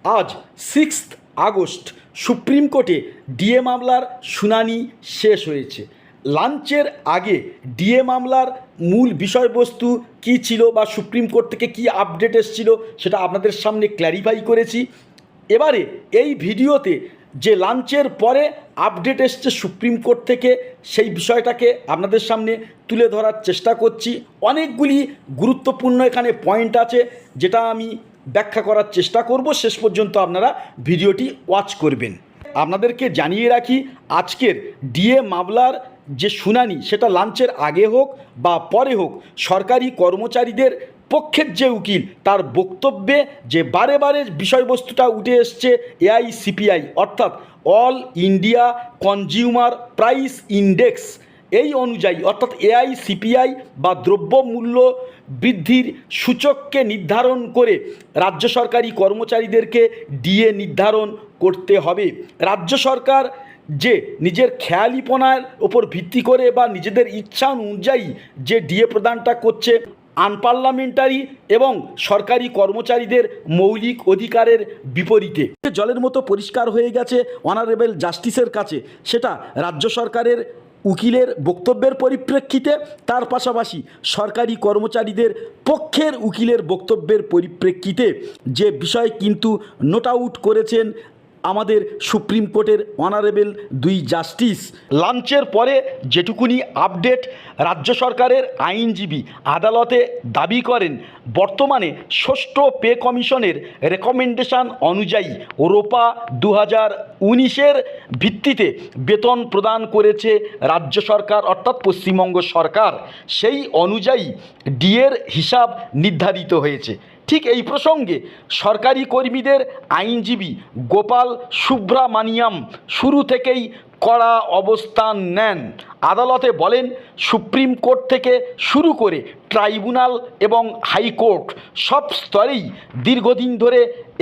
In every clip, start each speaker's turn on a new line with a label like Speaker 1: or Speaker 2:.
Speaker 1: আজ 6 August supreme কোর্টে DA মামলার শুনানি শেষ হয়েছে। লাঞ্চের আগে ডিএ মামলার মূল বিষয়বস্তু কী ছিল বা সুপ্রিম কোর্ট থেকে কী আপডেট এসেছিল সেটা আপনাদের সামনে ক্ল্যারিফাই করেছি। এবারে এই ভিডিওতে যে লাঞ্চের পরে আপডেট এসছে সুপ্রিম কোর্ট থেকে সেই বিষয়টাকে আপনাদের সামনে তুলে ধরার চেষ্টা করছি। অনেকগুলি গুরুত্বপূর্ণ এখানে পয়েন্ট আছে যেটা আমি ব্যাখ্যা করার চেষ্টা করব। শেষ পর্যন্ত আপনারা ভিডিওটি ওয়াচ করবেন। আপনাদেরকে জানিয়ে রাখি, আজকের ডিএ মামলার যে শুনানি সেটা লাঞ্চের আগে হোক বা পরে হোক, সরকারি কর্মচারীদের পক্ষের যে উকিল তার বক্তব্যে যে বারে বারে বিষয়বস্তুটা উঠে এসছে এআইসিপিআই অর্থাৎ all India consumer price index, এই অনুযায়ী অর্থাৎ এআইসিপিআই বা দ্রব্যমূল্য বৃদ্ধির সূচককে নির্ধারণ করে রাজ্য সরকারি কর্মচারীদেরকে ডিএ নির্ধারণ করতে হবে। রাজ্য সরকার যে নিজের খেয়ালিপনার ওপর ভিত্তি করে বা নিজেদের ইচ্ছা অনুযায়ী যে ডিএ প্রদানটা করছে, আনপার্লামেন্টারি এবং সরকারি কর্মচারীদের মৌলিক অধিকারের বিপরীতে। জলের মতো পরিষ্কার হয়ে গেছে অনারেবল জাস্টিসের কাছে, সেটা রাজ্য সরকারের উকিলের বক্তব্যের পরিপ্রেক্ষিতে, তার পাশাপাশি সরকারি কর্মচারীদের পক্ষের উকিলের বক্তব্যের পরিপ্রেক্ষিতে যে বিষয় কিন্তু নোট আউট করেছেন আমাদের সুপ্রিম কোর্টের অনারেবল দুই জাস্টিস। লাঞ্চের পরে যেটুকুনি আপডেট রাজ্য সরকারের আইনজীবী আদালতে দাবি করেন, বর্তমানে ষষ্ঠ পে কমিশনের রেকমেন্ডেশন অনুযায়ী রোপা 2019-এর ভিত্তিতে বেতন প্রদান করেছে রাজ্য সরকার অর্থাৎ পশ্চিমবঙ্গ সরকার। সেই অনুযায়ী ডিএর হিসাব নির্ধারিত হয়েছে। ঠিক এই প্রসঙ্গে সরকারি কর্মীদের আইনজীবী গোপাল সুব্রামানিয়াম শুরু থেকেই কড়া অবস্থান নেন। আদালতে বলেন, সুপ্রিম কোর্ট থেকে শুরু করে ট্রাইব্যুনাল এবং হাইকোর্ট সব স্তরেই দীর্ঘদিন ধরে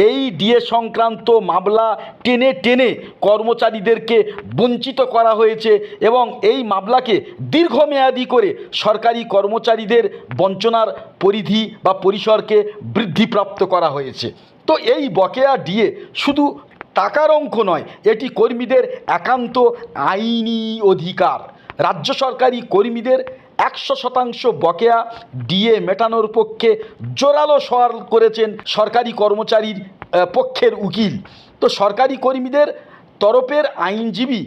Speaker 1: এই ডিএ সংক্রান্ত মামলা টেনে টেনে কর্মচারীদেরকে বঞ্চিত করা হয়েছে এবং এই মামলাকে দীর্ঘমেয়াদী করে সরকারি কর্মচারীদের বঞ্চনার পরিধি বা পরিসরকে বৃদ্ধিপ্রাপ্ত করা হয়েছে। তো এই বকেয়া ডিএ শুধু টাকার অঙ্ক নয়, এটি কর্মীদের একান্ত আইনি অধিকার। রাজ্য সরকারি কর্মীদের 100% বকেয়া ডিএ মেটানোর পক্ষে জোরালো সওয়াল করেছেন সরকারি কর্মচারীর পক্ষের উকিল। তো সরকারি কর্মীদের তরফের আইনজীবী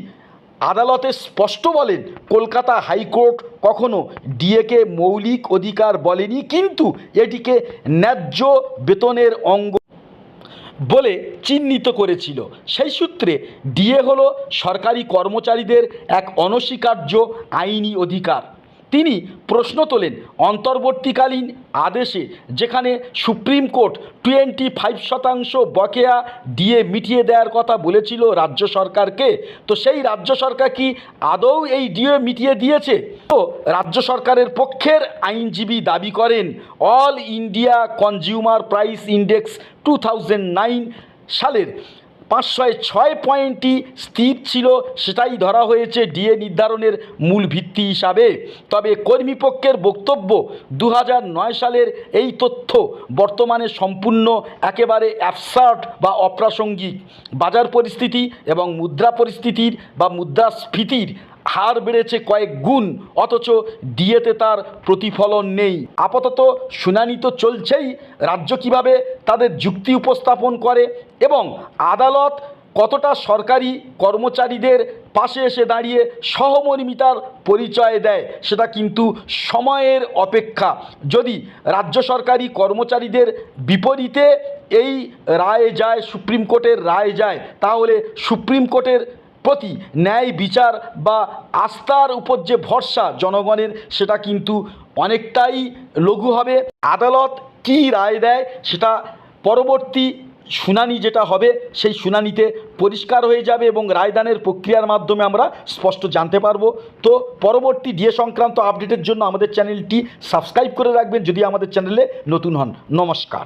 Speaker 1: আদালতে স্পষ্ট বলেন, কলকাতা হাইকোর্ট কখনো ডিএকে মৌলিক অধিকার বলেনি, কিন্তু এটিকে ন্যায্য বেতনের অঙ্গ বলে চিহ্নিত করেছিল। সেই সূত্রে ডিএ হলো সরকারি কর্মচারীদের এক অনস্বীকার্য আইনি অধিকার। তিনি প্রশ্ন তোলেন, অন্তর্বর্তীকালীন আদেশে যেখানে সুপ্রিম কোর্ট 25% বকেয়া ডিএ মিটিয়ে দেওয়ার কথা বলেছিল রাজ্য সরকারকে, তো সেই রাজ্য সরকার কি আদৌ এই ডিএ মিটিয়ে দিয়েছে? তো রাজ্য সরকারের পক্ষের আইনজীবী দাবি করেন, all India consumer price index 2009 সালের 506 পয়েন্টটি স্থির ছিল, সেটাই ধরা হয়েছে ডিএ নির্ধারণের মূল ভিত্তি হিসাবে। তবে কর্মীপক্ষের বক্তব্য, 2009 সালের এই তথ্য বর্তমানে সম্পূর্ণ একেবারে অ্যাবসার্ড বা অপ্রাসঙ্গিক। বাজার পরিস্থিতি এবং মুদ্রা পরিস্থিতির বা মুদ্রাস্ফীতির হার বেড়েছে কয়েক গুণ, অথচ ডিএতে তার প্রতিফলন নেই। আপাতত শুনানি তো চলছেই, রাজ্য কিভাবে তাদের যুক্তি উপস্থাপন করে এবং আদালত কতটা সরকারি কর্মচারীদের পাশে এসে দাঁড়িয়ে সহমর্মিতার পরিচয় দেয় সেটা কিন্তু সময়ের অপেক্ষা। যদি রাজ্য সরকারি কর্মচারীদের বিপরীতে এই রায় যায়, সুপ্রিম কোর্টের রায় যায়, তাহলে সুপ্রিম কোর্টের প্রতি ন্যায় বিচার বা আস্থার উপর যে ভরসা জনগণের, সেটা কিন্তু অনেকটাই লঘু হবে। আদালত কী রায় দেয় সেটা পরবর্তী শুনানি যেটা হবে সেই শুনানিতে পরিষ্কার হয়ে যাবে এবং রায়দানের প্রক্রিয়ার মাধ্যমে আমরা স্পষ্ট জানতে পারবো। তো পরবর্তী ডিএ সংক্রান্ত আপডেটের জন্য আমাদের চ্যানেলটি সাবস্ক্রাইব করে রাখবেন যদি আমাদের চ্যানেলে নতুন হন। নমস্কার।